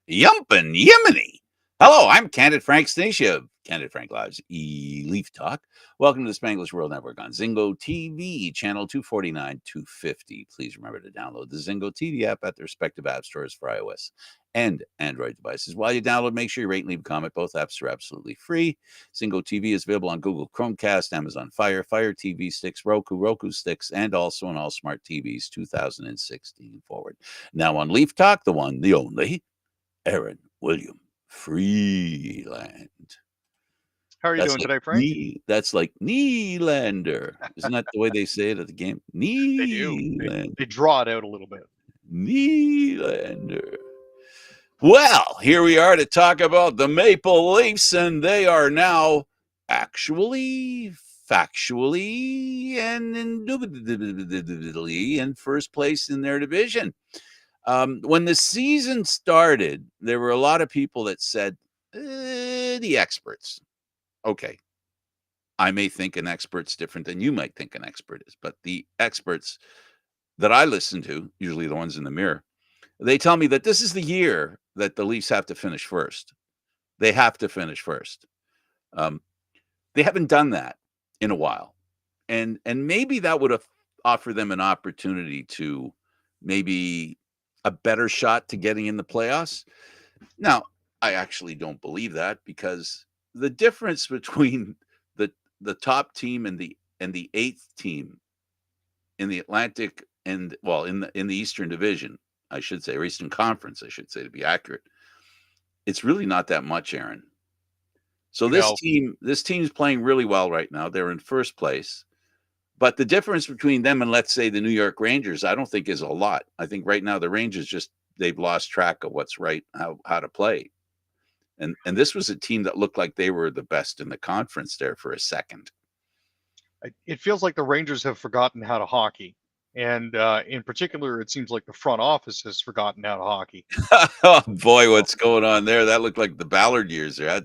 Yumpin' Yemeni. Hello, I'm Candid Frank Stanisci of Candid Frank Live's Leaf Talk. Welcome to the Spanglish World Network on Zingo TV, channel 249, 250. Please remember to download the Zingo TV app at the respective app stores for iOS and Android devices. While you download, make sure you rate and leave a comment. Both apps are absolutely free. Zingo TV is available on Google Chromecast, Amazon Fire, Fire TV sticks, Roku sticks, and also on all smart TVs 2016 forward. Now on Leaf Talk, the one, the only, Aaron William Freeland. How are you doing today, Frank? That's like Nylander. Isn't that the way they say it at the game? They do. Nylander. They draw it out a little bit. Nylander. Well, here we are to talk about the Maple Leafs, and they are now actually, factually, and indubitably in first place in their division. When the season started, there were a lot of people that said, the experts. Okay, I may think an expert's different than you might think an expert is, but the experts that I listen to, usually the ones in the mirror, they tell me that this is the year that the Leafs have to finish first. They have to finish first. They haven't done that in a while. And maybe that would have offered them an opportunity to maybe a better shot to getting in the playoffs. Now, I actually don't believe that, because the difference between the top team and the eighth team in the Atlantic and in the Eastern Division, I should say, or Eastern Conference, I should say, to be accurate, it's really not that much, Aaron. So this team's playing really well right now. They're in first place. But the difference between them and, let's say, the New York Rangers, I don't think is a lot. I think right now the Rangers they've lost track of what's right, how to play. And this was a team that looked like they were the best in the conference there for a second. It feels like the Rangers have forgotten how to hockey. And in particular, it seems like the front office has forgotten how to hockey. Oh, boy, what's going on there? That looked like the Ballard years there.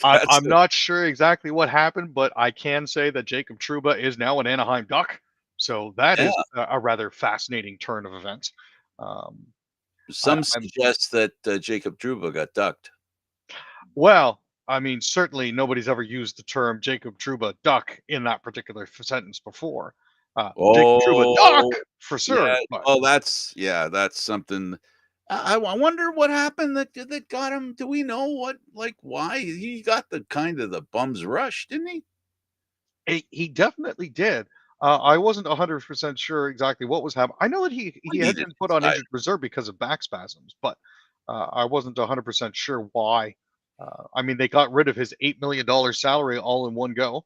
I'm not sure exactly what happened, but I can say that Jacob Trouba is now an Anaheim Duck. So that is a rather fascinating turn of events. Some suggest that Jacob Trouba got ducked. Well, I mean, certainly nobody's ever used the term Jacob Trouba duck in that particular sentence before. Jacob Trouba duck for sure. Yeah. Oh, that's something. I wonder what happened that got him. Do we know why he got the kind of the bum's rush? Didn't he? He definitely did. I wasn't 100% sure exactly what was happening. I know that he had been put on injured reserve because of back spasms, but I wasn't 100% sure why. I mean, they got rid of his $8 million salary all in one go.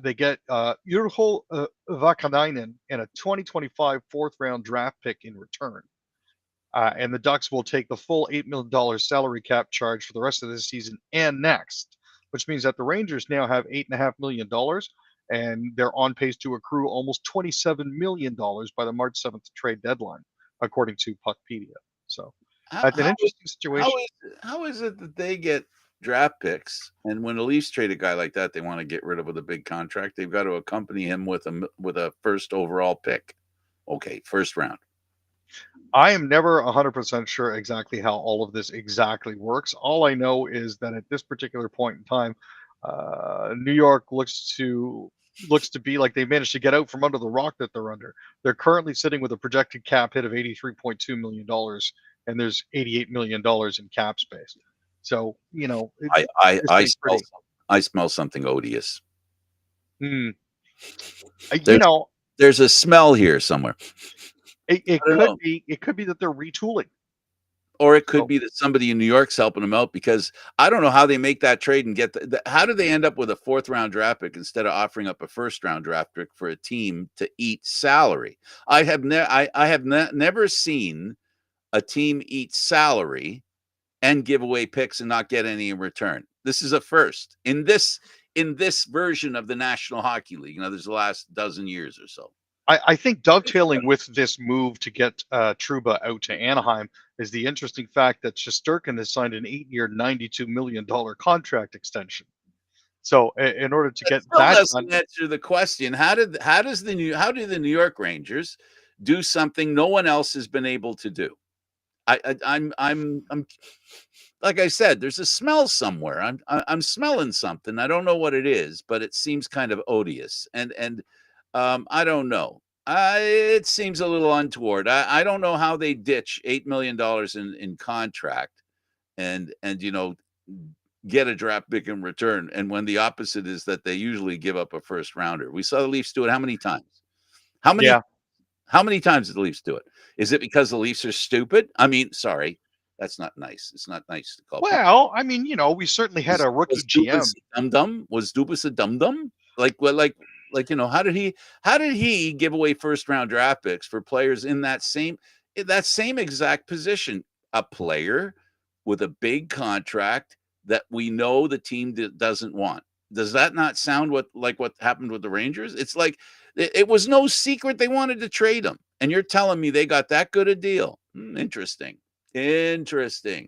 They get Urho Vakanainen and a 2025 fourth-round draft pick in return. And the Ducks will take the full $8 million salary cap charge for the rest of this season and next, which means that the Rangers now have $8.5 million, and they're on pace to accrue almost $27 million by the March 7th trade deadline, according to Puckpedia. So that's an interesting situation. How is it that they get draft picks, and when the Leafs trade a guy like that, they want to get rid of with a big contract? They've got to accompany him with a first overall pick. Okay, first round. I am never 100% sure exactly how all of this exactly works. All I know is that at this particular point in time, New York looks to be like they managed to get out from under the rock that they're under. They're currently sitting with a projected cap hit of $83.2 million, and there's $88 million in cap space. So, I smell something odious. There's a smell here somewhere. It could be that they're retooling. Or it could be that somebody in New York's helping them out, because I don't know how they make that trade and get how do they end up with a fourth-round draft pick instead of offering up a first-round draft pick for a team to eat salary? I have never seen a team eat salary and give away picks and not get any in return. This is a first in this version of the National Hockey League. There's the last dozen years or so. I think dovetailing with this move to get Trouba out to Anaheim is the interesting fact that Shesterkin has signed an 8-year, $92 million contract extension. So in order to get that doesn't answer the question. How do the New York Rangers do something no one else has been able to do? I'm like I said, there's a smell somewhere. I'm smelling something. I don't know what it is, but it seems kind of odious. And I don't know. It seems a little untoward. I don't know how they ditch $8 million in contract and get a draft pick in return. And when the opposite is that they usually give up a first rounder. We saw the Leafs do it how many times? How many Yeah. how many times did the Leafs do it? Is it because the Leafs are stupid? I mean, sorry, that's not nice. It's not nice to call people. Well, I mean, we certainly had a rookie Was Dubas GM. a dum dum? Was Dubas a dum dum? How did he give away first round draft picks for players in that same exact position? A player with a big contract that we know the team doesn't want. Does that not sound like what happened with the Rangers? It's like it was no secret they wanted to trade him, and you're telling me they got that good a deal? Interesting. Interesting.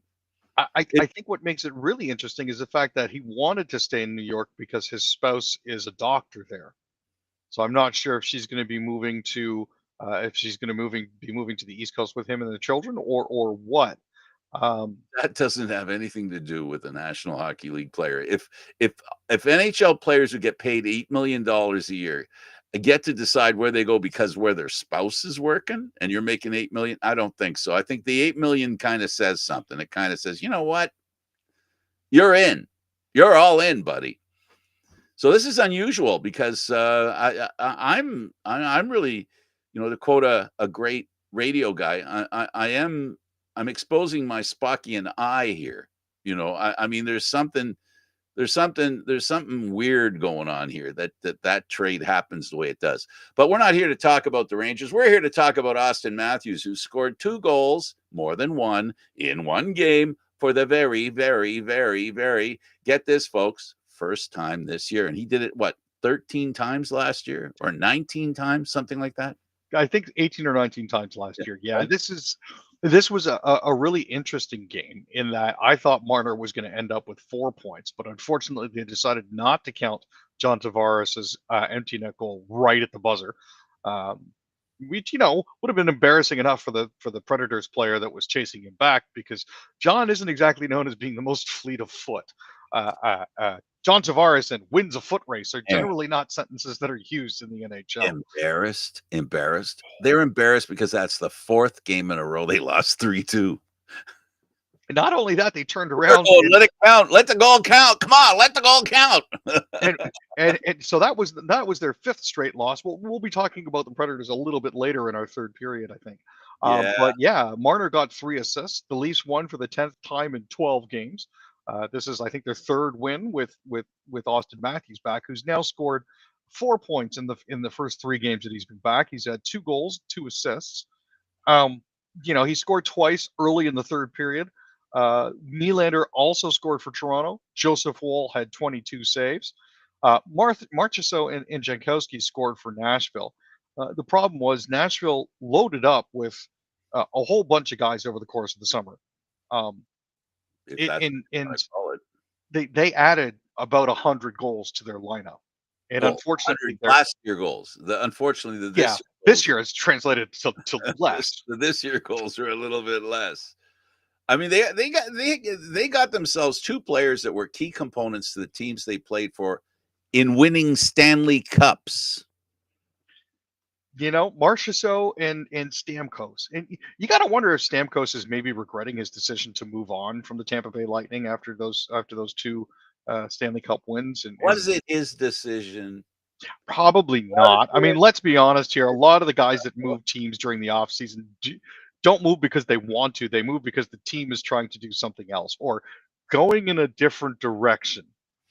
I think what makes it really interesting is the fact that he wanted to stay in New York because his spouse is a doctor there. So I'm not sure if she's going to be moving to if she's going to be moving to the East Coast with him and the children, or what. Um, That doesn't have anything to do with the National Hockey League player. If NHL players who get paid $8 million a year get to decide where they go because where their spouse is working and you're making 8 million, I don't think so. I think the 8 million kind of says something. It kind of says, you know what? You're in. You're all in, buddy. So this is unusual because I'm really, to quote a great radio guy, I'm exposing my Spockian eye here. I mean, there's something weird going on here that trade happens the way it does. But we're not here to talk about the Rangers. We're here to talk about Austin Matthews, who scored 2 goals, more than one, in one game for the very, very, very, very, get this, folks, first time this year. And he did it, 13 times last year or 19 times, something like that? I think 18 or 19 times last year. Yeah, Right? this was a really interesting game in that I thought Marner was going to end up with 4 points, but unfortunately they decided not to count John Tavares' empty net goal right at the buzzer, um, which would have been embarrassing enough for the Predators player that was chasing him back, because John isn't exactly known as being the most fleet of foot. John Tavares and wins a foot race are Yeah. generally not sentences that are used in the NHL. Embarrassed. They're embarrassed because that's the 4th game in a row they lost 3-2. And not only that, they turned They're around going, let it count. Let the goal count. Come on, let the goal count. and so that was their 5th straight loss. We'll be talking about the Predators a little bit later in our third period, I think. Yeah. But yeah, Marner got 3 assists. The Leafs won for the 10th time in 12 games. This is, I think, their 3rd win with Austin Matthews back, who's now scored 4 points in the first 3 games that he's been back. He's had 2 goals, 2 assists. Um, he scored twice early in the third period. Nylander also scored for Toronto. Joseph Woll had 22 saves. Marchessault and Jankowski scored for Nashville. The problem was Nashville loaded up with a whole bunch of guys over the course of the summer. If that's And what I call it. they added about 100 goals to their lineup. And Well, unfortunately, 100 last year goals. Unfortunately, yeah, this year has translated to less. this year goals are a little bit less. I mean, they got themselves 2 players that were key components to the teams they played for in winning Stanley Cups. Marchessault and Stamkos. And you got to wonder if Stamkos is maybe regretting his decision to move on from the Tampa Bay Lightning after those 2 Stanley Cup wins. And Was it his decision? probably not. I mean, let's be honest here. A lot of the guys that move teams during the offseason don't move because they want to. They move because the team is trying to do something else or going in a different direction.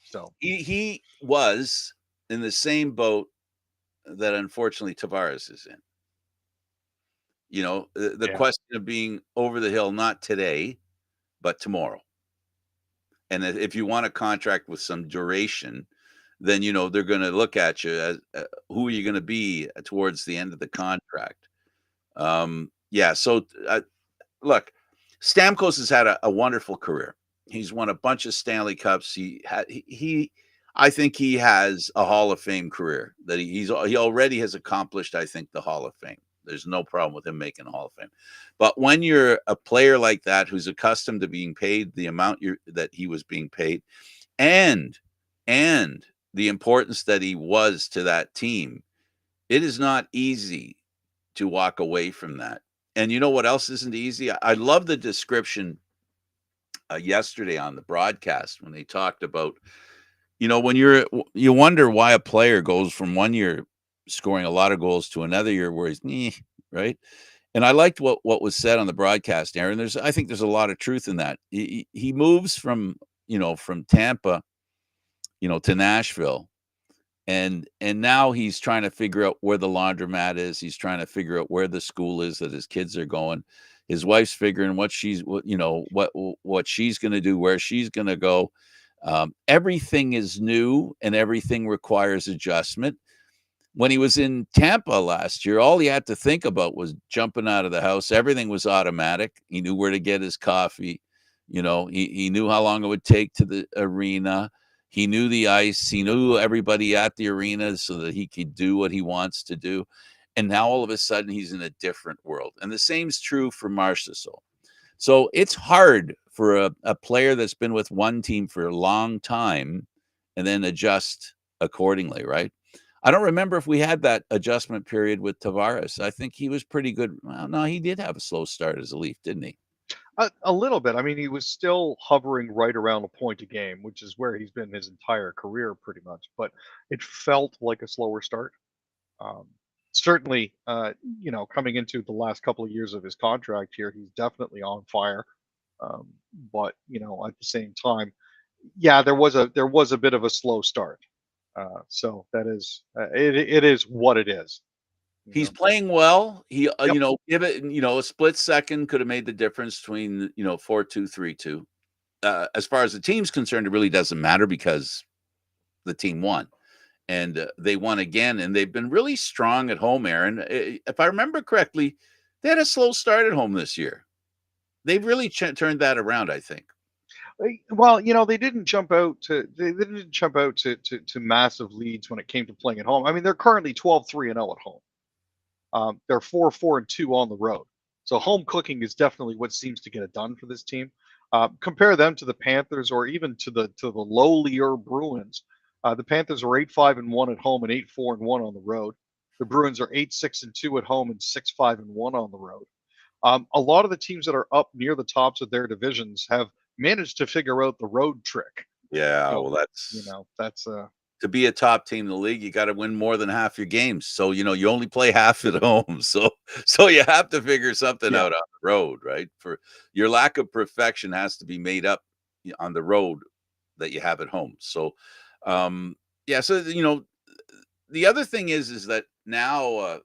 So He was in the same boat that unfortunately Tavares is in. The yeah. question of being over the hill, not today, but tomorrow. And if you want a contract with some duration, then they're going to look at you as who are you going to be towards the end of the contract. Yeah. So look, Stamkos has had a wonderful career. He's won a bunch of Stanley Cups. I think he has a Hall of Fame career that he already has accomplished. I think the Hall of Fame There's no problem with him making a Hall of Fame. But when you're a player like that who's accustomed to being paid the amount that he was being paid, and and the importance that he was to that team, it is not easy to walk away from that. And you know what else isn't easy? I love the description yesterday on the broadcast when they talked about, when you wonder why a player goes from one year scoring a lot of goals to another year where he's right. And I liked what was said on the broadcast, Aaron. I think there's a lot of truth in that. He moves from Tampa, to Nashville, and now he's trying to figure out where the laundromat is. He's trying to figure out where the school is that his kids are going. His wife's figuring what she's going to do, where she's going to go. Everything is new and everything requires adjustment. When he was in Tampa last year, all he had to think about was jumping out of the house. Everything was automatic. He knew where to get his coffee. He knew how long it would take to the arena. He knew the ice. He knew everybody at the arena so that he could do what he wants to do. And now all of a sudden he's in a different world. And the same is true for Marchessault. So it's hard for a player that's been with one team for a long time and then adjust accordingly, right? I don't remember if we had that adjustment period with Tavares. I think he was pretty good. Well, no, he did have a slow start as a Leaf, didn't he? A little bit. I mean, he was still hovering right around a point a game, which is where he's been his entire career, pretty much. But it felt like a slower start. Um, Certainly, coming into the last couple of years of his contract here, he's definitely on fire. Um, but at the same time, yeah, there was a bit of a slow start. So that is it is what it is. You He's know. playing well. He, Yep. give it, a split second could have made the difference between, 4-2, 3-2. As far as the team's concerned, it really doesn't matter because the team won. And they won again, and they've been really strong at home, Aaron. If I remember correctly, they had a slow start at home this year. They've really turned that around, I think. Well, they didn't jump out to massive leads when it came to playing at home. I mean, they're currently 12-3-0 at home. They're 4-4-2 on the road. So home cooking is definitely what seems to get it done for this team. Compare them to the Panthers or even to the lowlier Bruins. The Panthers are 8-5-1 at home and 8-4-1 on the road. The Bruins are 8-6-2 at home and 6-5-1 on the road. A lot of the teams that are up near the tops of their divisions have managed to figure out the road trick. Yeah, So, well, that's to be a top team in the league, you got to win more than half your games. So, you only play half at home. So you have to figure something yeah. out on the road, right? For your lack of perfection has to be made up on the road that you have at home. So, yeah. So, the other thing is that now,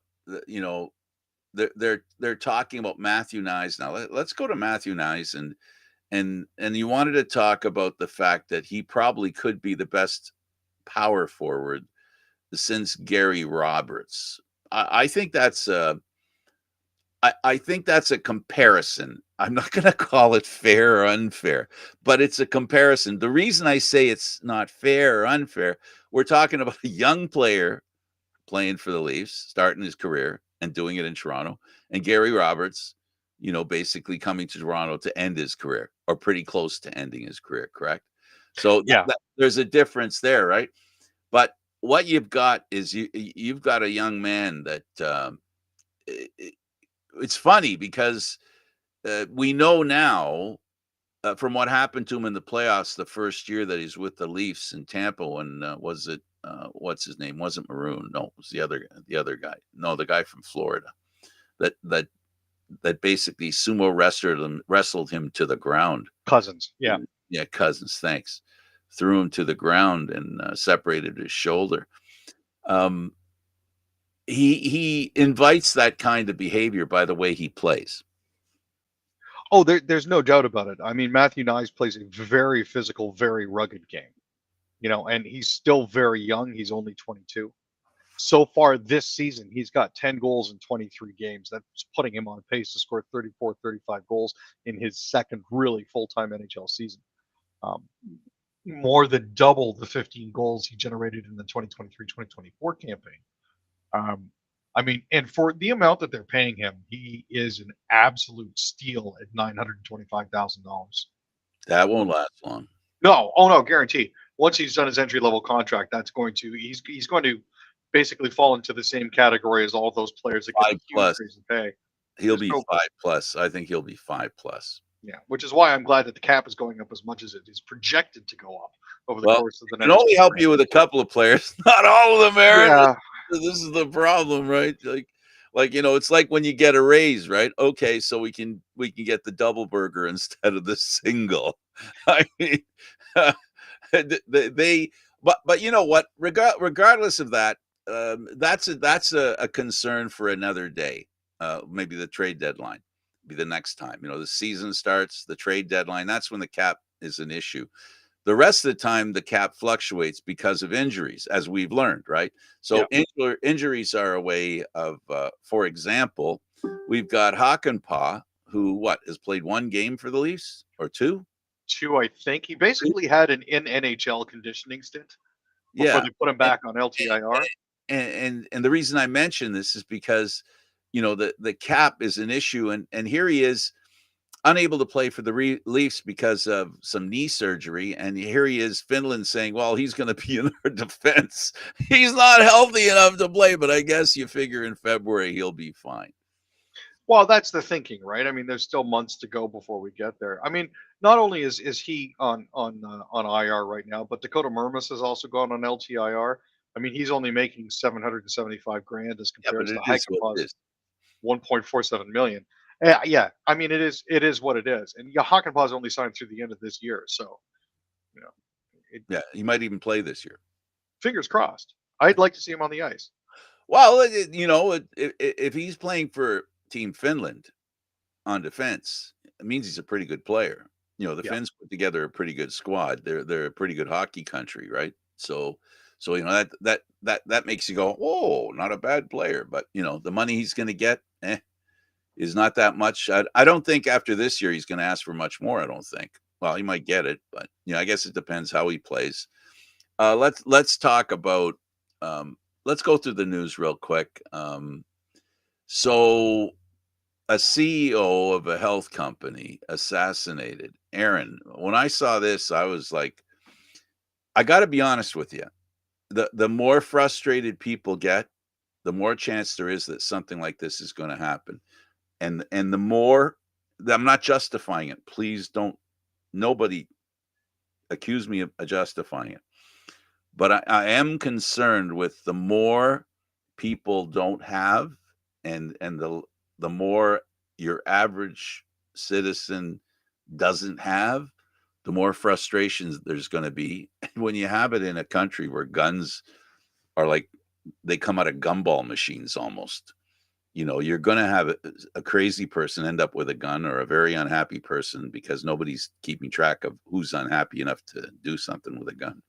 they're talking about Matthew Nyes now. Let's go to Matthew Nyes and you wanted to talk about the fact that he probably could be the best power forward since Gary Roberts. I think that's I think that's a comparison. I'm not going to call it fair or unfair, but it's a comparison. The reason I say it's not fair or unfair, we're talking about a young player playing for the Leafs, starting his career and doing it in Toronto, and Gary Roberts, basically coming to Toronto to end his career or pretty close to ending his career, correct? So Yeah. there's a difference there, right? But what you've got is you've got a young man that it's funny because we know now from what happened to him in the playoffs the first year that he's with the Leafs in Tampa when was it what's his name? Wasn't Maroon? No, it was the other guy. No, the guy from Florida that basically sumo wrestled him to the ground. Cousins. Yeah. Yeah, Cousins. Thanks. Threw him to the ground and separated his shoulder. Um, he invites that kind of behavior by the way he plays. Oh, there's no doubt about it. I mean, Matthew Nyes plays a very physical, very rugged game. And he's still very young. He's only 22. So far this season, he's got 10 goals in 23 games. That's putting him on pace to score 34, 35 goals in his second really full-time NHL season. Um, More than double the 15 goals he generated in the 2023-2024 campaign. Um, I mean, and for the amount that they're paying him, he is an absolute steal at $925,000. That won't last long. No, oh no, guaranteed. Once he's done his entry level contract, that's going to he's going to basically fall into the same category as all those players that get a Five huge plus. raise in pay. He'll There's be no 5+. I think he'll be 5+. Yeah, which is why I'm glad that the cap is going up as much as it is projected to go up over the Well, course of the it can next only 2 help years. you with a couple of players, not all of them, Aaron. Yeah. This is the problem, right? Like it's like when you get a raise, right? Okay, so we can get the double burger instead of the single. I mean, they but you know what? Regardless of that, that's a concern for another day. Maybe the trade deadline be the next time. The season starts, the trade deadline. That's when the cap is an issue. The rest of the time, the cap fluctuates because of injuries, as we've learned, right? Yeah. So injuries are a way of, for example, we've got Hakanpää, who has played one game for the Leafs or two? 2, I think. He basically had an in NHL conditioning stint before Yeah, they put him and back on LTIR. and the reason I mention this is because the cap is an issue, and here he is unable to play for the Leafs because of some knee surgery. And here he is, Finland, saying, well, he's going to be in our defense. He's not healthy enough to play, but I guess you figure in February he'll be fine. Well, that's the thinking, right? I mean, there's still months to go before we get there. I mean, not only is he on IR right now, but Dakota Mermis has also gone on LTIR. I mean, he's only making 775 grand as Yeah, compared but to it the is what it Hakanpää's is. 1.47 million. Yeah, I mean, it is what it is. And yeah, Hakanpää's only signed through the end of this year, so you know, it, Yeah, he might even play this year. fingers crossed. I'd like to see him on the ice. Well, if he's playing for Team Finland on defense, it means he's a pretty good player. The Yeah. Finns put together a pretty good squad. They're a pretty good hockey country, right? So that makes you go, oh, not a bad player. But the money he's going to get, is not that much. I don't think after this year he's going to ask for much more. I don't think. Well, he might get it, but I guess it depends how he plays. Let's talk about. Let's go through the news real quick. So a CEO of a health company assassinated. Aaron, when I saw this, I was like, I got to be honest with you. The more frustrated people get, the more chance there is that something like this is going to happen. And the more, I'm not justifying it. Please don't, nobody accuse me of justifying it. But I am concerned with the more people don't have, and the more your average citizen doesn't have, the more frustrations there's going to be. And when you have it in a country where guns are like, they come out of gumball machines almost, you're going to have a crazy person end up with a gun, or a very unhappy person, because nobody's keeping track of who's unhappy enough to do something with a gun.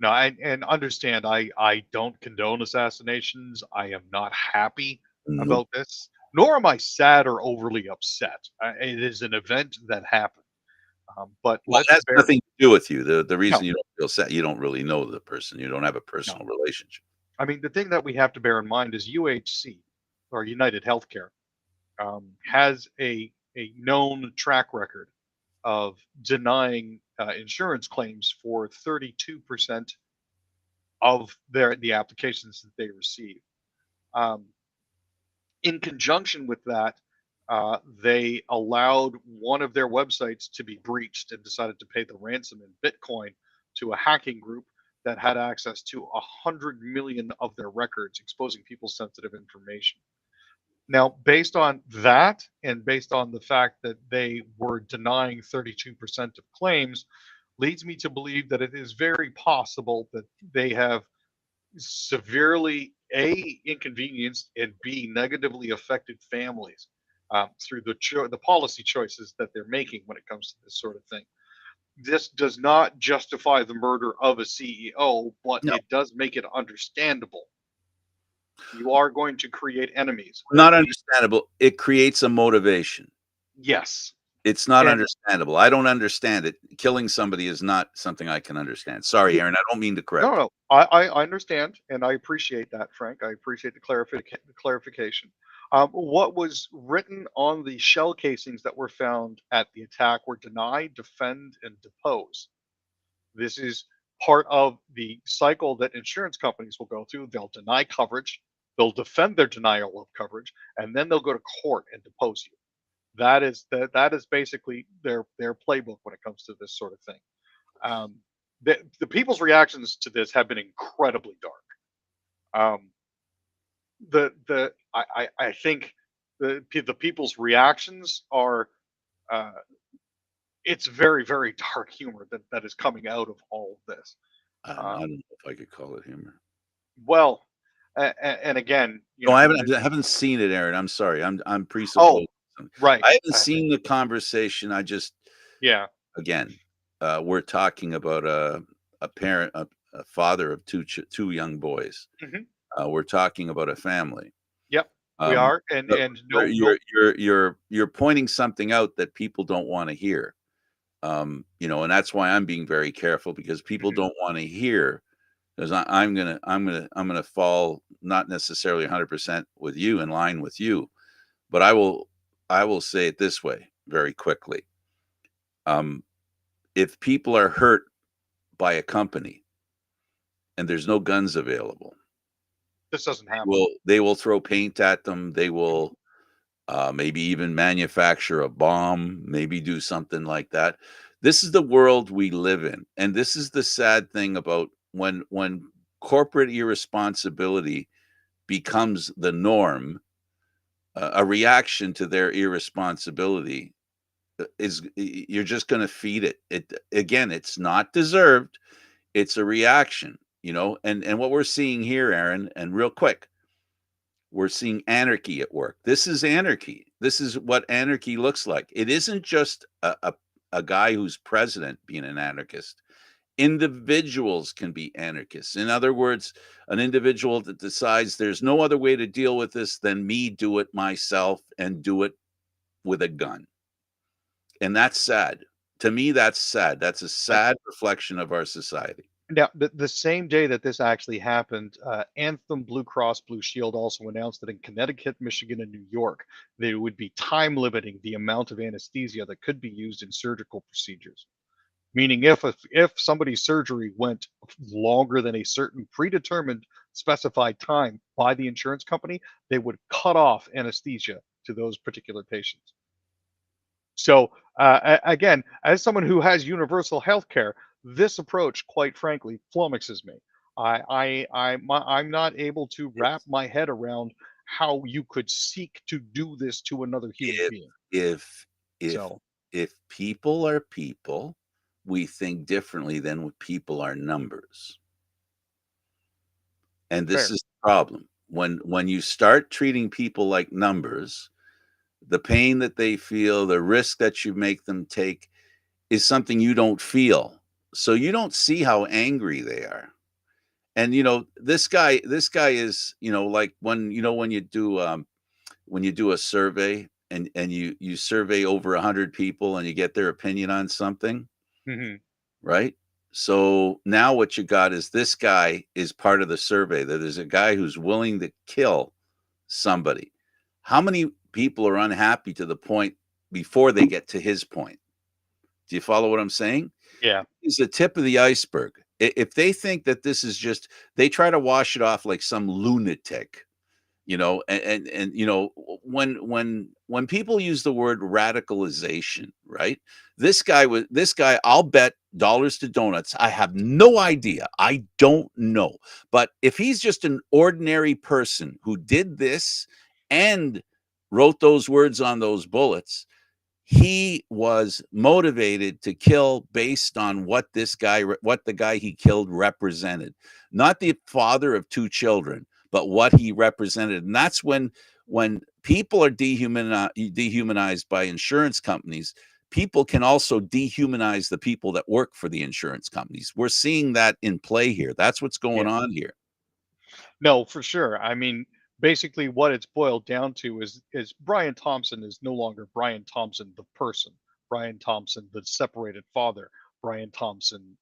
No, and understand, I don't condone assassinations. I am not happy Nope. about this, nor am I sad or overly upset. It is an event that happened. But Well, it let's has bear nothing to do with you. The no, reason you don't feel sad, you don't really know the person. You don't have a no. personal relationship. I mean, the thing that we have to bear in mind is UHC, or United Healthcare, has a known track record of denying insurance claims for 32% of the applications that they receive. Um, in conjunction with that, they allowed one of their websites to be breached and decided to pay the ransom in Bitcoin to a hacking group that had access to 100 million of their records, exposing people's sensitive information. Now, based on that, and based on the fact that they were denying 32% of claims, leads me to believe that it is very possible that they have severely inconvenienced and negatively affected families through the policy choices that they're making when it comes to this sort of thing. This does not justify the murder of a CEO, but No, it does make it understandable. You are going to create enemies. not understandable. It creates a motivation. Yes. It's not And understandable. I don't understand it. Killing somebody is not something I can understand. Sorry, yeah, Aaron, I don't mean to no, correct you. no, I understand, and I appreciate that, Frank. I appreciate the clarification. What was written on the shell casings that were found at the attack were deny, defend, and depose. This is part of the cycle that insurance companies will go through. They'll deny coverage, they'll defend their denial of coverage, and then they'll go to court and depose you. That is basically their playbook when it comes to this sort of thing. Um, the people's reactions to this have been incredibly dark. Um, I think the people's reactions are uh, it's very very dark humor that is coming out of all of this. I don't Um, know if I could call it humor. well, and again, No, I haven't seen it, Aaron. I'm sorry. I'm oh, presupposing something. right, I haven't seen the conversation. I just yeah, again, we're talking about a parent, a father of two young boys. hmm, We're talking about a family. yep, we Um, are, but and no, no, you're pointing something out that people don't want to hear. And that's why I'm being very careful because people mhm, don't want to hear because I'm gonna fall not necessarily 100% with you in line with you, but I will say it this way very quickly. Um, if people are hurt by a company and there's no guns available, this doesn't happen. they will throw paint at them. They Mhm. will maybe even manufacture a bomb, maybe do something like that. This is the world we live in, and this is the sad thing about when corporate irresponsibility becomes the norm. A reaction to their irresponsibility is you're just going to feed it. It again, it's not deserved. It's a reaction, and what we're seeing here, Aaron, and real quick, we're seeing anarchy at work. This is anarchy. This is what anarchy looks like. It isn't just a guy who's president being an anarchist. Individuals can be anarchists. In other words, an individual that decides there's no other way to deal with this than me do it myself and do it with a gun. And that's sad. To me, that's sad. That's a sad reflection of our society. Now, the same day that this actually happened, Anthem Blue Cross Blue Shield also announced that in Connecticut, Michigan, and New York, they would be time limiting the amount of anesthesia that could be used in surgical procedures. Meaning, if somebody's surgery went longer than a certain predetermined specified time by the insurance company, they would cut off anesthesia to those particular patients. So again, as someone who has universal health care, this approach, quite frankly, flummoxes me. I'm not able to wrap It's my head around how you could seek to do this to another human if being. if if So if people are people, we think differently than when people are numbers. And this fair, is the problem. When you start treating people like numbers, the pain that they feel, the risk that you make them take is something you don't feel. So you don't see how angry they are. And this guy is, like when you do a survey and you survey over 100 people and you get their opinion on something, hmm, right? So now what you got is this guy is part of the survey. That there's a guy who's willing to kill somebody. How many people are unhappy to the point before they get to his point? Do you follow what I'm saying? yeah, Is the tip of the iceberg. If they think that this is just, they try to wash it off like some lunatic, and when people use the word radicalization, right? This guy, I'll bet dollars to donuts, I have no idea, I don't know, but if he's just an ordinary person who did this and wrote those words on those bullets, he was motivated to kill based on what the guy he killed represented, not the father of two children, but what he represented. And that's when people are dehumanized by insurance companies, people can also dehumanize the people that work for the insurance companies. We're seeing that in play here. That's what's going yeah. on here. No, for sure. I mean, basically, what it's boiled down to is Brian Thompson is no longer Brian Thompson the person. Brian Thompson, the separated father. Brian Thompson,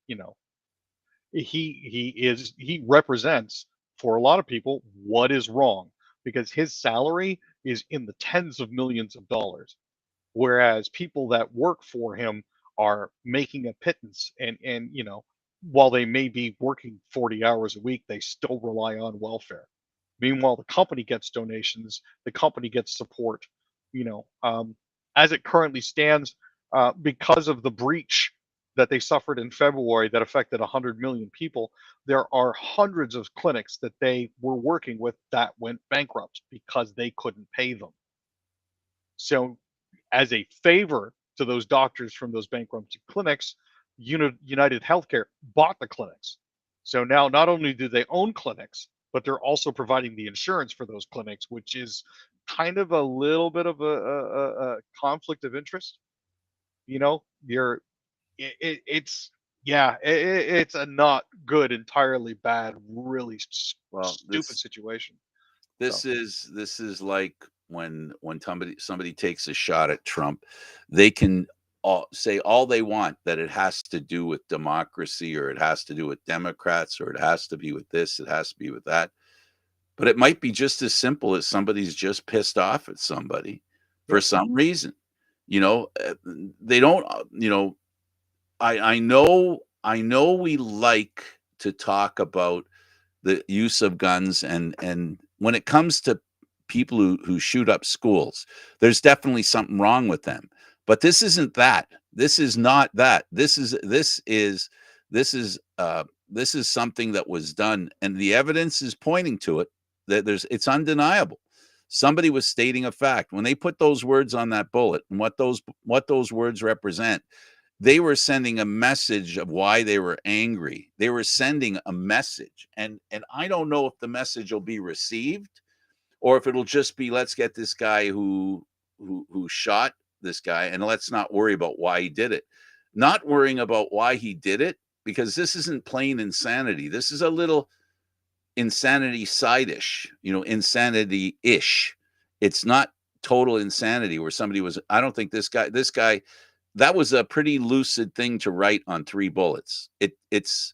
he represents for a lot of people what is wrong, because his salary is in the tens of millions of dollars, whereas people that work for him are making a pittance, and while they may be working 40 hours a week, they still rely on welfare. Meanwhile, the company gets donations, the company gets support. you know um, as it currently stands, because of the breach that they suffered in February that affected 100 million people, there are hundreds of clinics that they were working with that went bankrupt because they couldn't pay them. So, as a favor to those doctors from those bankruptcy clinics, United Healthcare bought the clinics. So now not only do they own clinics, but they're also providing the insurance for those clinics, which is kind of a little bit of a conflict of interest. You're it's yeah, it's a not good, entirely bad, really Well, stupid situation. So this is like when somebody takes a shot at Trump, they can say all they want that it has to do with democracy, or it has to do with Democrats, or it has to be with this, it has to be with that. But it might be just as simple as somebody's just pissed off at somebody for yep, some reason. They don't. I know we like to talk about the use of guns, and when it comes to people who shoot up schools, there's definitely something wrong with them. But this isn't that. This is not that. This is something that was done, and the evidence is pointing to it. That it's undeniable. Somebody was stating a fact when they put those words on that bullet, and what those words represent. They were sending a message of why they were angry. They were sending a message, and I don't know if the message will be received, or if it'll just be, let's get this guy who shot this guy, and let's not worry about why he did it. Not worrying about why he did it, because this isn't plain insanity. This is a little insanity side-ish, insanity-ish. It's not total insanity where somebody was. I don't think this guy, that was a pretty lucid thing to write on 3 bullets. It's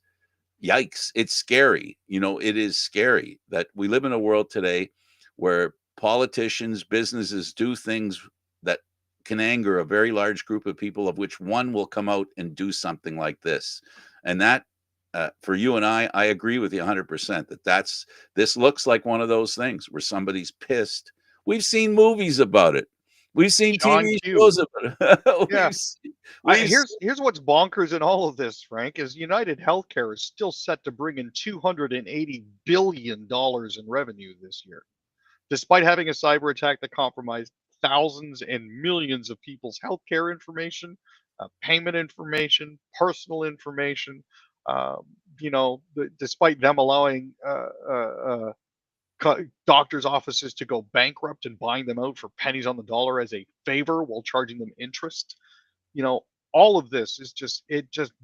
yikes. It's scary. It is scary that we live in a world today where politicians, businesses do things that can anger a very large group of people, of which one will come out and do something like this. And that, for you and I agree with you 100% this looks like one of those things where somebody's pissed. We've seen movies about it. We've seen John TV Q. shows about it. Yeah. we've Here's what's bonkers in all of this, Frank, is United Healthcare is still set to bring in $280 billion in revenue this year, despite having a cyber attack that compromised thousands and millions of people's healthcare information, payment information, personal information. Despite them allowing doctors' offices to go bankrupt and buying them out for pennies on the dollar as a favor while charging them interest. You know, all of this is just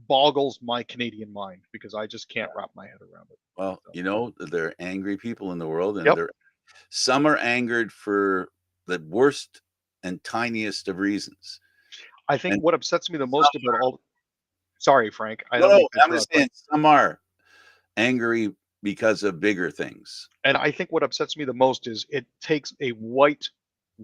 boggles my Canadian mind, because I just can't wrap my head around it. Well, So, there are angry people in the world, and yep. some are angered for the worst and tiniest of reasons. I think And what upsets me the some most about all. Sorry, Frank. I no, don't no, mean to I'm just interrupt, but saying some are angry because of bigger things. and I think what upsets me the most is it takes a white,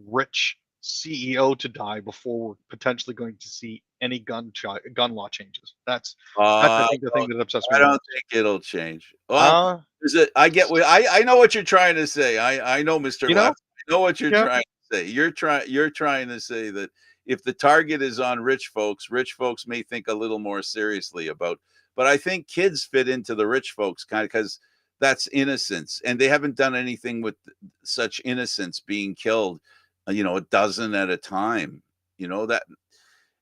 rich CEO to die before we're potentially going to see any gun law changes. That's I Uh, think the thing that upsets me I the don't most. think it'll change. Well, Uh, I get what I know what you're trying to say. I know, Mr. you know, Left. I know what you're yeah. trying to say. You're trying to say that if the target is on rich folks may think a little more seriously about. But I think kids fit into the rich folks kind of, because that's innocence, and they haven't done anything with such innocence being killed, a dozen at a time. That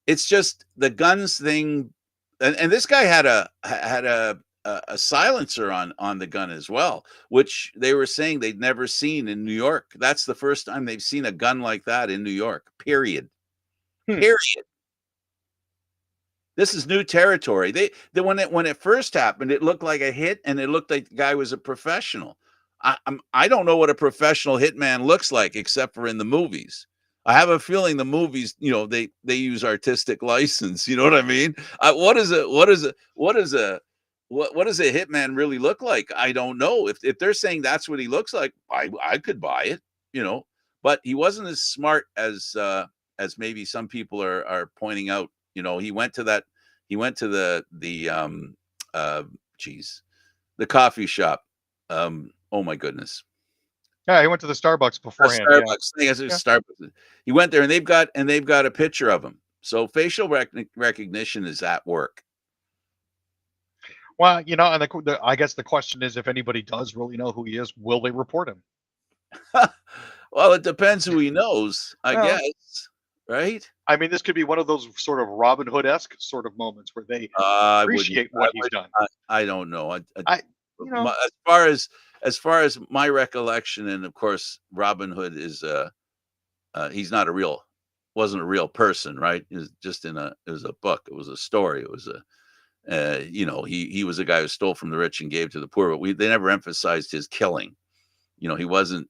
it's just the guns thing, and this guy had a silencer on the gun as well, which they were saying they'd never seen in New York. That's the first time they've seen a gun like that in New York. Period. Hmm. Period. This is new territory. When it first happened, it looked like a hit, and it looked like the guy was a professional. I don't know what a professional hitman looks like except for in the movies. I have a feeling the movies, they use artistic license. You know what I mean? What is a what is a what is a what does a hitman really look like? I don't know. If they're saying that's what he looks like, I could buy it. You know, but he wasn't as smart as maybe some people are pointing out. He went to uh geez the coffee shop. Oh my goodness. Yeah, he went to the Starbucks beforehand. Yeah, Starbucks. I think it's yeah. Starbucks. He went there, and they've got a picture of him. So facial recognition is at work. Well, and I guess the question is, if anybody does really know who he is, will they report him? Well, it depends who he knows, I Well, guess, right? I mean, this could be one of those sort of Robin Hood-esque sort of moments where they I wouldn't. appreciate what he's done. I don't know. I, you know, As far as my recollection, and of course, Robin Hood is he's not wasn't a real person, right? It was just it was a book. It was a story. It was he was a guy who stole from the rich and gave to the poor. But they never emphasized his killing. He wasn't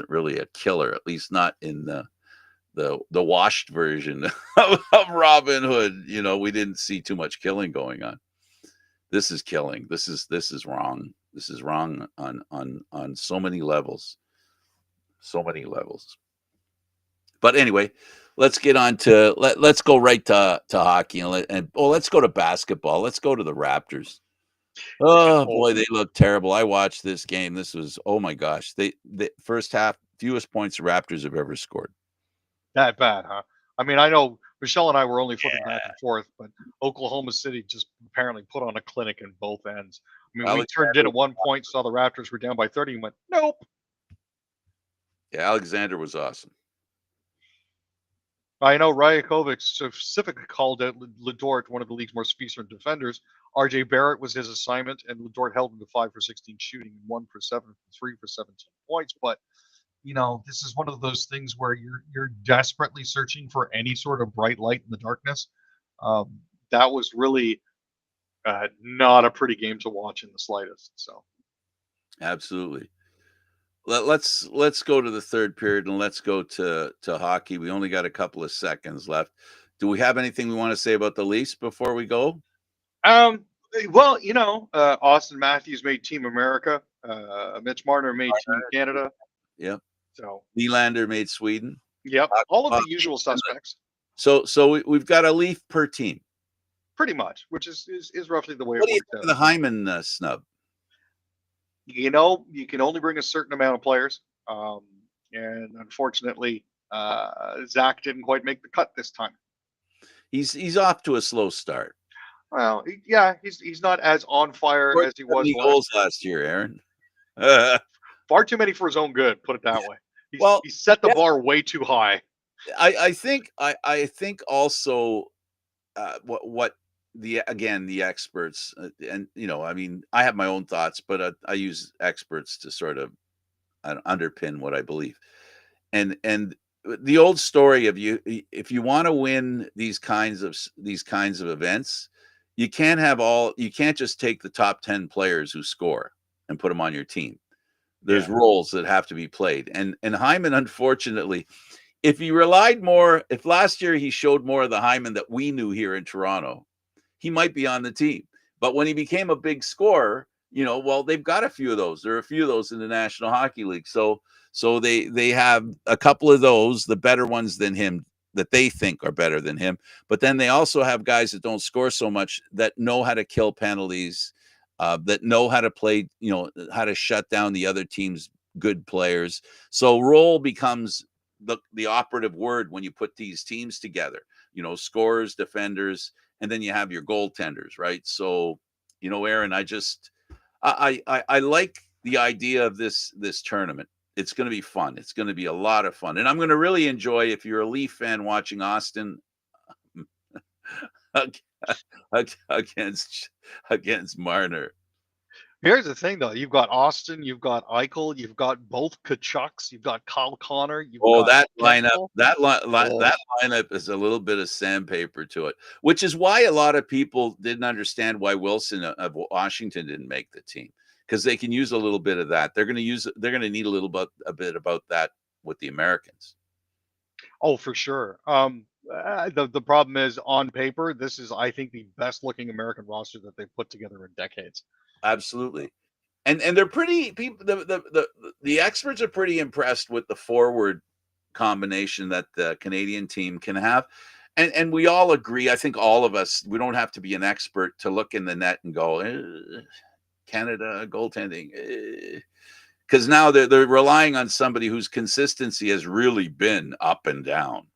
really a killer, at least not in the washed version of Robin Hood. We didn't see too much killing going on. This is killing. This is wrong. This is wrong on so many levels. So many levels. But anyway, let's get on to let's go right to hockey and let's go to basketball. Let's go to the Raptors. Oh boy, they look terrible. I watched this game. This was, oh my gosh. The first half, fewest points the Raptors have ever scored. that bad, huh? I mean, I know Michelle and I were only flipping back and forth, but Oklahoma City just apparently put on a clinic in both ends. I mean, we turned in at one point, saw the Raptors were down by 30, and went, nope. Yeah, Alexander was awesome. I know Rajakovic specifically called out Ledort, one of the league's most fearsome defenders. R.J. Barrett was his assignment, and Ledort held him to 5 for 16 shooting, and 1 for 7 from 3 for 17 points. But this is one of those things where you're desperately searching for any sort of bright light in the darkness. That was really not a pretty game to watch in the slightest. So, absolutely. Let's go to the third period and let's go to hockey. We only got a couple of seconds left. Do we have anything we want to say about the Leafs before we go? Well, Austin Matthews made Team America. Mitch Marner made Team Canada. Yep. So Nylander made Sweden. Yep. All of the usual suspects. So we've got a Leaf per team. Pretty much, which is roughly the way what it works out. The Hyman snub. You can only bring a certain amount of players. And unfortunately, Zach didn't quite make the cut this time. He's off to a slow start. Well, he's not as on fire as he was last year, Aaron. Far too many for his own good, put it that way. He set the bar way too high. I think also what the experts and I mean, I have my own thoughts, but I use experts to sort of underpin what I believe. And the old story of if you want to win these kinds of events, you can't just take the top 10 players who score and put them on your team. There's roles that have to be played. And Hyman, unfortunately, if last year he showed more of the Hyman that we knew here in Toronto, he might be on the team. But when he became a big scorer, they've got a few of those. There are a few of those in the National Hockey League. So they have a couple of those, the better ones than him, that they think are better than him. But then they also have guys that don't score so much, that know how to kill penalties, that know how to play, how to shut down the other team's good players. So role becomes the operative word when you put these teams together, scorers, defenders, and then you have your goaltenders, right? So, Aaron, I like the idea of this tournament. It's going to be fun. It's going to be a lot of fun. And I'm going to really enjoy, if you're a Leaf fan, watching Austin against Marner. Here's the thing, though. You've got Austin, you've got Eichel, you've got both Kachucks, you've got Kyle Connor. That lineup, that lineup is a little bit of sandpaper to it, which is why a lot of people didn't understand why Wilson of Washington didn't make the team, because they can use a little bit of that. They're going to need a bit about that with the Americans. Oh, for sure. The problem is, on paper, this is, I think, the best looking American roster that they've put together in decades. Absolutely. And they're pretty people. The experts are pretty impressed with the forward combination that the Canadian team can have, and we all agree. I think all of us. We don't have to be an expert to look in the net and go, Canada goaltending, because now they're relying on somebody whose consistency has really been up and down.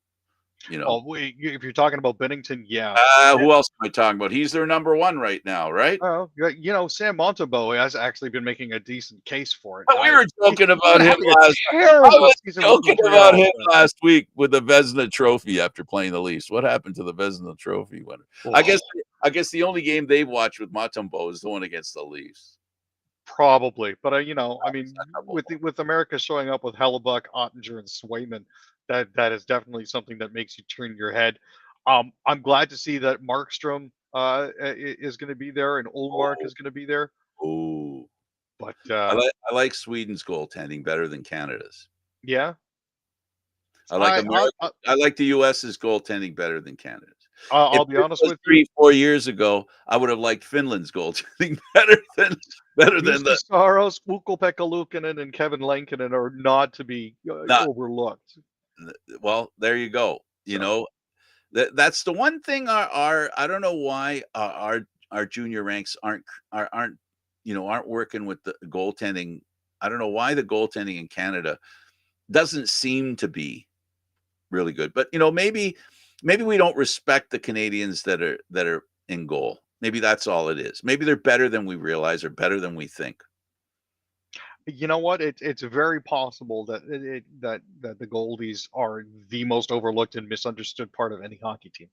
You know, Oh, if you're talking about Bennington, yeah. who else am I talking about? He's their number one right now, right? Oh, yeah, Sam Montembeau has actually been making a decent case for it. But we were He's joking been about him having a last. I terrible was season with joking about Montreal, him but last week with the Vezina Trophy after playing the Leafs. What happened to the Vezina Trophy winner? I oh, guess I guess the only game they've watched with Mutombo is the one against the Leafs. probably. But I mean, A couple of with America showing up with Hellebuck, Ottinger, and Swayman, that is definitely something that makes you turn your head. I'm glad to see that Markstrom is going to be there and Olmark oh, is going to be there. oh. But I like Sweden's goaltending better than Canada's. yeah, I like I, I, America. I like the US's goaltending better than Canada's. If I'll be this honest was with you. 3, 4 years ago, I would have liked Finland's goaltending better than Juuse the Saros, Ukko-Pekka Luukkonen, and Kevin Lankinen are not to be not. overlooked. Well, there you go. You So know, that's the one thing our I don't know why our junior ranks aren't aren't working with the goaltending. I don't know why the goaltending in Canada doesn't seem to be really good. But maybe we don't respect the Canadians that are in goal. Maybe that's all it is. Maybe they're better than we realize or better than we think. you know what? It's very possible that that the Goldies are the most overlooked and misunderstood part of any hockey team.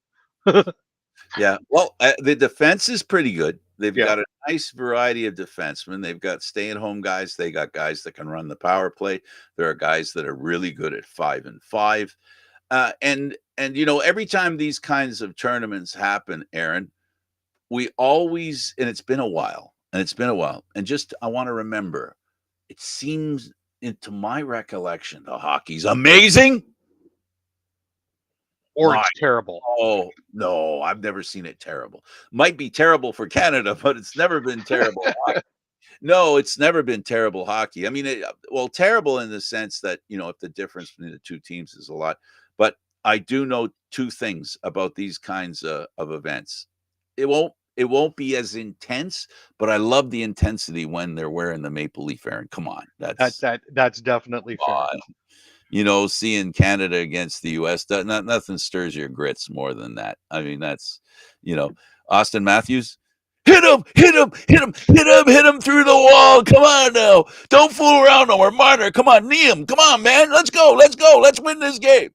Yeah. Well, the defense is pretty good. They've Yeah. got a nice variety of defensemen. They've got stay-at-home guys. They got guys that can run the power play. There are guys that are really good at 5-and-5. And every time these kinds of tournaments happen, Aaron, we always and it's been a while, and just I want to remember, it seems into my recollection, the hockey's amazing. Or My it's terrible. Oh, no, I've never seen it terrible. Might be terrible for Canada, but it's never been terrible hockey. No, it's never been terrible hockey. I mean, well, terrible in the sense that, if the difference between the two teams is a lot. But I do know two things about these kinds of events. It won't be as intense, but I love the intensity when they're wearing the maple leaf, Aaron. Come on. That's definitely fair. Seeing Canada against the U.S. Nothing stirs your grits more than that. I mean, that's Austin Matthews. Hit him, hit him, hit him, hit him, hit him through the wall. Come on now. Don't fool around no more. Marner, come on, knee him. Come on, man. Let's go. Let's go. Let's win this game.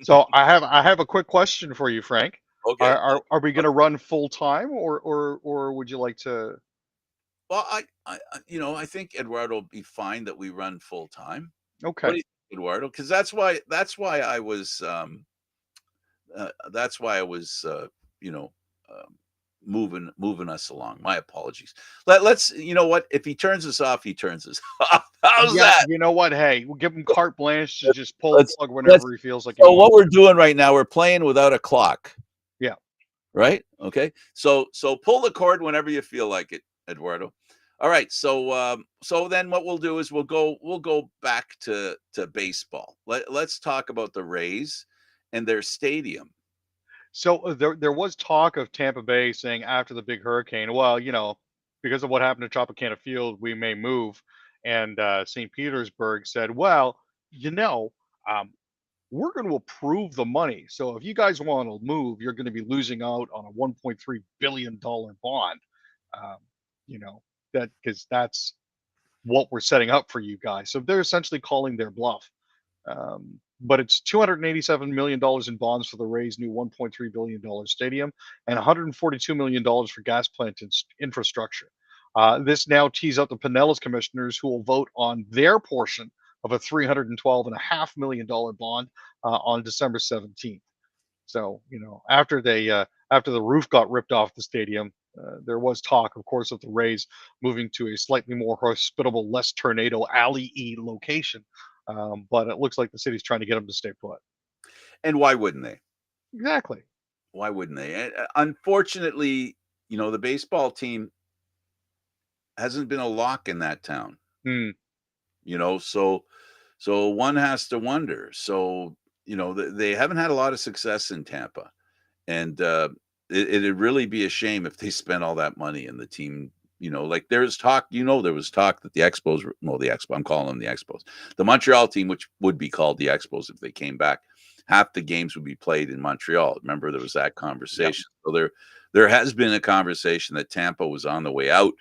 So I have a quick question for you, Frank. Okay. Are we going to run full time, or would you like to? Well, I think Eduardo will be fine that we run full time. What Okay. do you think, Eduardo? Because that's why I was you know um, moving us along. My apologies. Let's what if he turns us off, he turns us off. How's Yeah, that? you know what? Hey, we'll give him carte blanche to just pull the Let's plug let's. whenever he feels like he So what wants. we're doing right now, we're playing without a clock, Yeah. right? Okay. So pull the cord whenever you feel like it, Eduardo. All right. So then what we'll do is we'll go back to baseball. Let's talk about the Rays and their stadium. So there was talk of Tampa Bay saying after the big hurricane, well, because of what happened to Tropicana Field, we may move. And St. Petersburg said, well, you know, um, we're going to approve the money. So if you guys want to move, you're going to be losing out on a $1.3 billion bond. Um, you know that because that's what we're setting up for you guys. So they're essentially calling their bluff. But it's $287 million in bonds for the Rays' new $1.3 billion stadium and $142 million for gas plant infrastructure. This now tees up the Pinellas commissioners who will vote on their portion of a $312.5 million bond on December 17th. So, after the roof got ripped off the stadium, there was talk, of course, of the Rays moving to a slightly more hospitable, less tornado alley location But it looks like the city's trying to get him to stay put. And why wouldn't they? Exactly. Why wouldn't they? Unfortunately, the baseball team hasn't been a lock in that town. Hmm. So one has to wonder. So they haven't had a lot of success in Tampa, and it'd really be a shame if they spent all that money and the team. Like there's talk. There was talk that the Expos, the Expo. I'm calling them the Expos. The Montreal team, which would be called the Expos if they came back, half the games would be played in Montreal. Remember, there was that Yep. conversation. So there has been a conversation that Tampa was on the way out,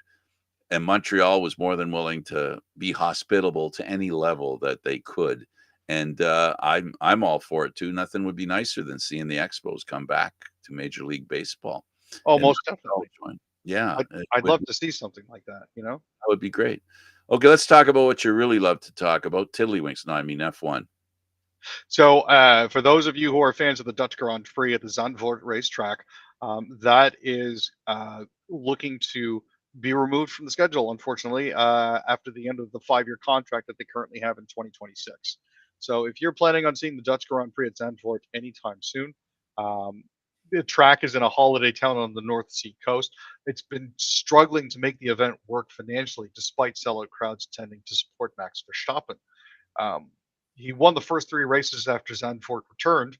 and Montreal was more than willing to be hospitable to any level that they could. And I'm all for it too. Nothing would be nicer than seeing the Expos come back to Major League Baseball Oh, and most definitely. join. Yeah, I'd love to see something like that. that would be great. Okay, let's talk about what you really love to talk about, Tiddlywinks. No, I mean F1. So, for those of you who are fans of the Dutch Grand Prix at the Zandvoort racetrack, that is looking to be removed from the schedule, unfortunately, after the end of the 5-year contract that they currently have in 2026. So, if you're planning on seeing the Dutch Grand Prix at Zandvoort anytime soon, um, the track is in a holiday town on the North Sea coast. It's been struggling to make the event work financially, despite sellout crowds tending to support Max Verstappen. Um, he won the first 3 races after Zandvoort returned,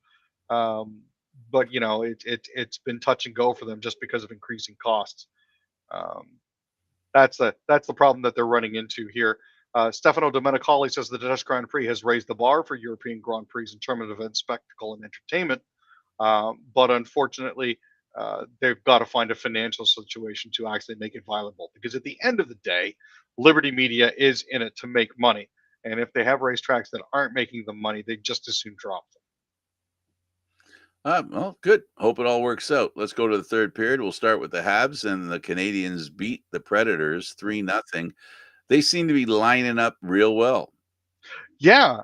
um, but it's been touch and go for them just because of increasing costs. Um, that's the problem that they're running into here. Stefano Domenicali says the Dutch Grand Prix has raised the bar for European Grand Prix in terms of event spectacle and entertainment, but unfortunately, they've got to find a financial situation to actually make it viable. Because at the end of the day, Liberty Media is in it to make money. And if they have racetracks that aren't making them money, they just as soon drop them. Well, good. Hope it all works out. Let's go to the third period. We'll start with the Habs, and the Canadians beat the Predators 3-0. They seem to be lining up real well. Yeah,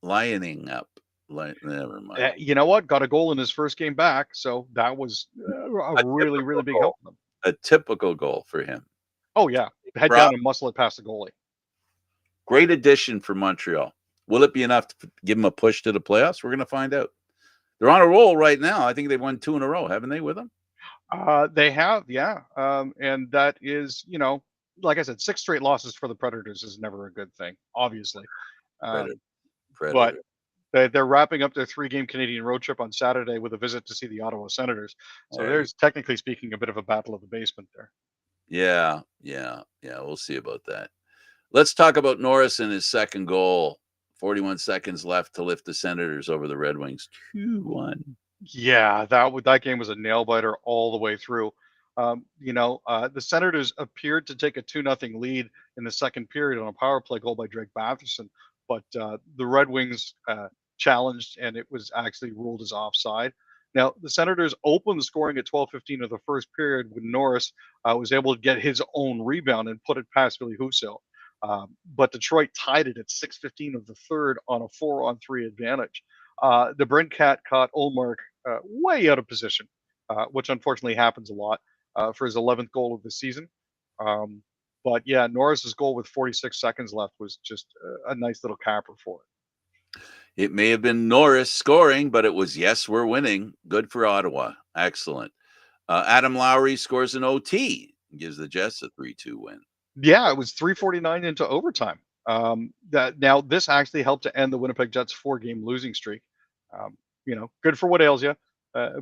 Lining up. Never mind. you know what? Got a goal in his first game back, so that was a A really, really typical big goal. help for them. A typical goal for him. Oh yeah, head Proud. down and muscle it past the goalie. Great addition for Montreal. Will it be enough to give them a push to the playoffs? We're going to find out. They're on a roll right now. I think they've won 2 in a row, haven't they, with them? They have, yeah, and that is, like I said, 6 straight losses for the Predators is never a good thing, obviously. Predator. Um, but Predator. they're wrapping up their 3-game Canadian road trip on Saturday with a visit to see the Ottawa Senators. So there's, technically speaking, a bit of a battle of the basement there. Yeah. We'll see about that. Let's talk about Norris and his second goal. 41 seconds left to lift the Senators over the Red Wings. 2-1. Yeah, that game was a nail biter all the way through. The Senators appeared to take a 2-0 lead in the second period on a power play goal by Drake Batherson, but the Red Wings challenged, and it was actually ruled as offside. Now, the Senators opened the scoring at 12:15 of the first period when Norris was able to get his own rebound and put it past Billy Husso. But Detroit tied it at 6:15 of the third on a 4-on-3 advantage. The Brent Cat caught Olmark way out of position, which unfortunately happens a lot for his 11th goal of the season. Um, but yeah, Norris's goal with 46 seconds left was just a nice little capper for it. It may have been Norris scoring, but it was, yes, we're winning. Good for Ottawa. Excellent. Adam Lowry scores an OT, gives the Jets a 3-2 win. Yeah, it was 3:49 into overtime. That now this actually helped to end the Winnipeg Jets 4-game losing streak. Good for what ails you,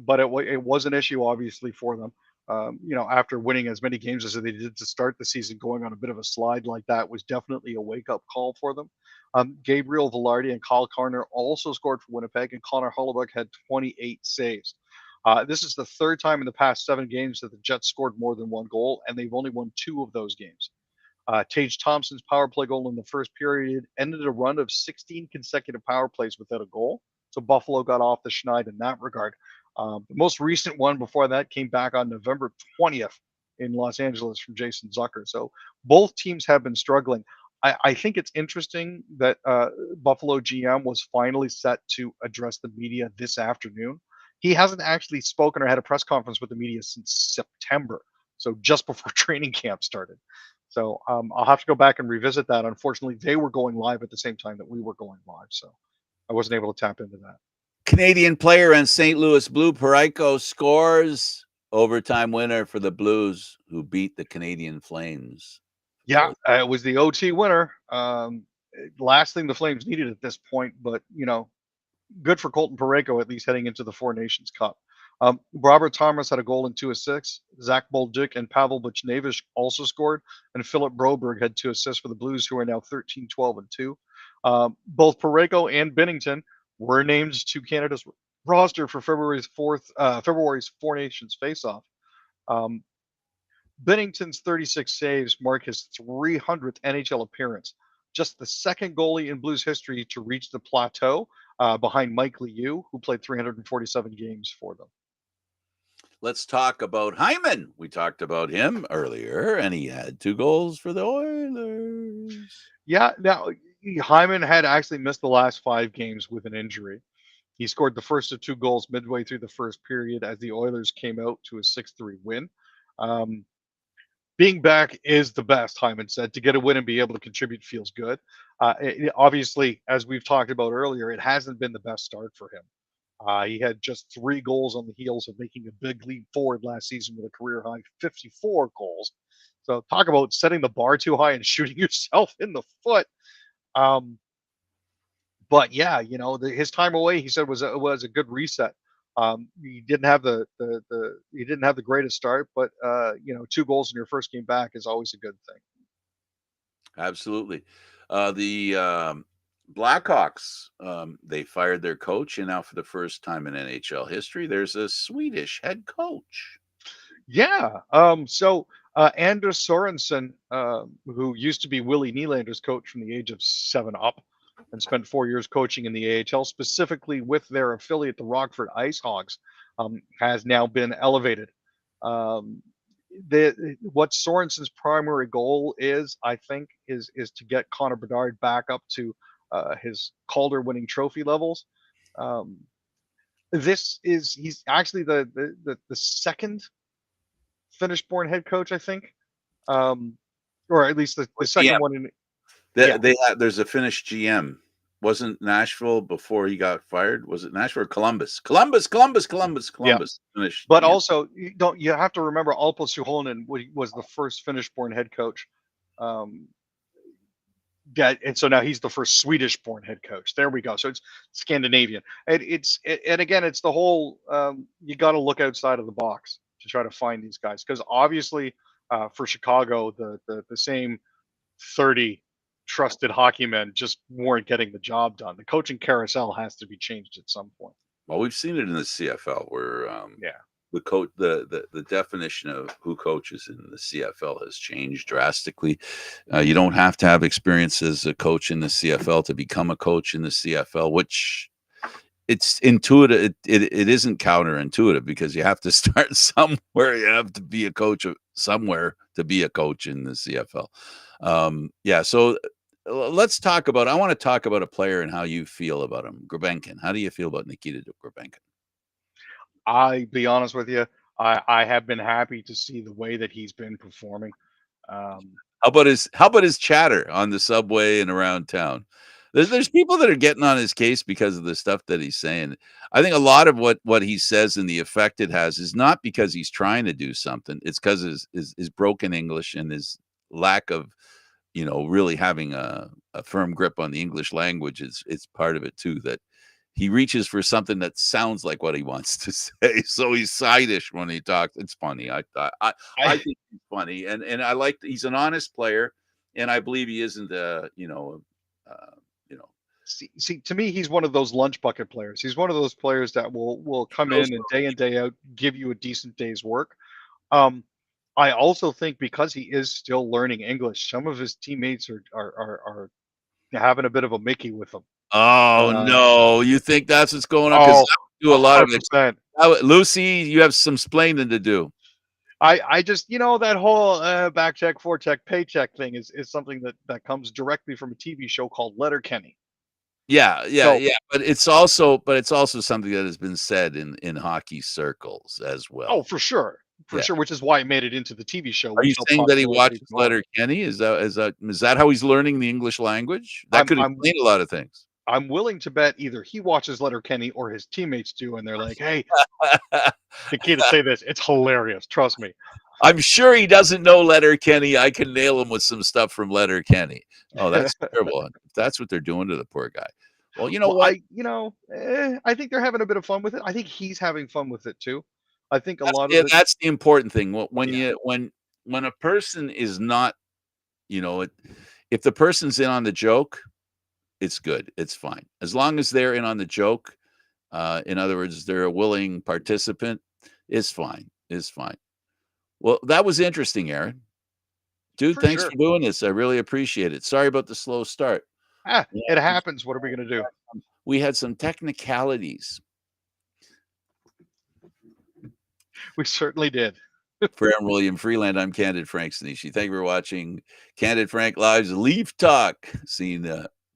but it was an issue obviously for them. After winning as many games as they did to start the season, going on a bit of a slide like that was definitely a wake up call for them. Gabriel Velarde and Kyle Karner also scored for Winnipeg, and Connor Hellebuyck had 28 saves. This is the third time in the past 7 games that the Jets scored more than one goal, and they've only won 2 of those games. Tage Thompson's power play goal in the first period ended a run of 16 consecutive power plays without a goal. So Buffalo got off the schneid in that regard. The most recent one before that came back on November 20th in Los Angeles from Jason Zucker. So both teams have been struggling. I think it's interesting that Buffalo GM was finally set to address the media this afternoon. He hasn't actually spoken or had a press conference with the media since September, so just before training camp started. So I'll have to go back and revisit that. Unfortunately, they were going live at the same time that we were going live, so I wasn't able to tap into that. Canadian player and St. Louis Blue Parayko scores overtime winner for the Blues, who beat the Canadian Flames. Yeah, it was the OT winner. Last thing the Flames needed at this point, but good for Colton Parayko at least heading into the Four Nations Cup. Robert Thomas had a goal and 2 assists. Zach Bolduc and Pavel Buchnevich also scored, and Philip Broberg had 2 assists for the Blues, who are now 13, 12, and 2. Both Parayko and Binnington were named to Canada's roster for February's Four Nations Face-Off. Binnington's 36 saves mark his 300th NHL appearance, just the second goalie in Blues history to reach the plateau, behind Mike Liu, who played 347 games for them. Let's talk about Hyman. We talked about him earlier, and he had 2 goals for the Oilers. Yeah, now Hyman had actually missed the last 5 games with an injury. He scored the first of 2 goals midway through the first period as the Oilers came out to a 6-3 win. Being back is the best, Hyman said. To get a win and be able to contribute feels good. Obviously, as we've talked about earlier, it hasn't been the best start for him. He had just 3 goals on the heels of making a big leap forward last season with a career high 54 goals. So talk about setting the bar too high and shooting yourself in the foot. But yeah, his time away, he said, was a good reset. He didn't have the greatest start, but 2 goals in your first game back is always a good thing. Absolutely. The Blackhawks, they fired their coach, and now for the first time in NHL history, there's a Swedish head coach. Yeah. So Anders Sorensen, who used to be Willie Nylander's coach from the age of 7 up, and spent 4 years coaching in the AHL, specifically with their affiliate, the Rockford Ice Hogs, has now been elevated. What Sorensen's primary goal is, I think, is to get Connor Bedard back up to his Calder-winning trophy levels. He's actually the second Finnish-born head coach, I think, or at least the second one in. There's a Finnish GM. Wasn't Nashville before he got fired? Was it Nashville or Columbus? Columbus. Yeah. Finnish But GM. also, you have to remember Alpo Suhonen was the first Finnish-born head coach. And so now he's the first Swedish-born head coach. There we go. So it's Scandinavian. And again, it's the whole you got to look outside of the box to try to find these guys, because obviously for Chicago, the same 30 trusted hockey men just weren't getting the job done. The coaching carousel has to be changed at some point. Well, we've seen it in the CFL where the coach, the definition of who coaches in the CFL has changed drastically. You don't have to have experience as a coach in the CFL to become a coach in the CFL, which it's intuitive. It isn't counterintuitive, because you have to start somewhere. You have to be a coach somewhere to be a coach in the CFL. So let's talk about. I want to talk about a player and how you feel about him, Gurbenkin. How do you feel about Nikita Gurbenkin? I'll be honest with you. I have been happy to see the way that he's been performing. How about his chatter on the subway and around town? There's people that are getting on his case because of the stuff that he's saying. I think a lot of what he says and the effect it has is not because he's trying to do something. It's because his broken English and his lack of really having a firm grip on the English language it's part of it too, that he reaches for something that sounds like what he wants to say. So he's sideish when he talks. It's funny. I think he's funny, and I like he's an honest player, and I believe he isn't See, to me, he's one of those lunch bucket players. He's one of those players that will come in and day out give you a decent day's work. I also think because he is still learning English, some of his teammates are having a bit of a Mickey with him. Oh no, you think that's what's going on? Because do a lot of it. Lucy, you have some splaining to do. I just that whole back check, forecheck, paycheck thing is something that comes directly from a TV show called Letterkenny. Yeah. But it's also something that has been said in hockey circles as well. Oh, for sure. for sure, which is why it made it into the TV show, Are you which helped saying that he popularize it watches even more. Letterkenny? Is that how he's learning the English language? That I'm could I'm explain a lot of things. I'm willing to bet either he watches Letterkenny or his teammates do, and they're like, "Hey, the key to say this. It's hilarious. Trust me." I'm sure he doesn't know Letterkenny. I can nail him with some stuff from Letterkenny. Oh, that's terrible. If that's what they're doing to the poor guy. Well, you know Well, what? I think they're having a bit of fun with it. I think he's having fun with it too. I think a lot of it. That's the important thing. When Yeah, you when a person is not, if the person's in on the joke, it's good. It's fine. As long as they're in on the joke, in other words, they're a willing participant, it's fine. It's fine. Well, that was interesting, Aaron. Dude, for thanks sure. for doing this. I really appreciate it. Sorry about the slow start. Yeah, It happens. What are we gonna do? we had some technicalities. We certainly did. For Aaron William Freeland, I'm Candid Frank Stanisci. Thank you for watching Candid Frank Live's Leaf Talk, seen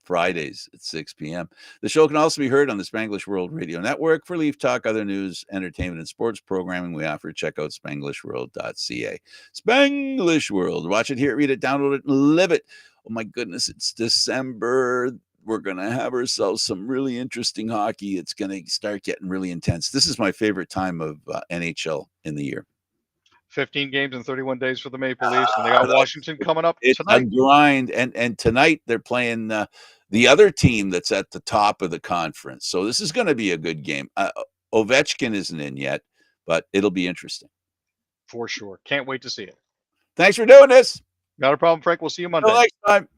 Fridays at 6 p.m. The show can also be heard on the Spanglish World Radio Network. For Leaf Talk, other news, entertainment, and sports programming we offer, check out spanglishworld.ca. Spanglish World. Watch it, hear it, read it, download it, and live it. Oh my goodness, it's December. We're going to have ourselves some really interesting hockey. It's going to start getting really intense. This is my favorite time of NHL in the year. 15 games in 31 days for the Maple Leafs, and they got Washington coming up It's a tonight. grind, and tonight they're playing the other team that's at the top of the conference. So this is going to be a good game. Ovechkin isn't in yet, but it'll be interesting. For sure. Can't wait to see it. Thanks for doing this. Not a problem, Frank. We'll see you Until Monday. next time.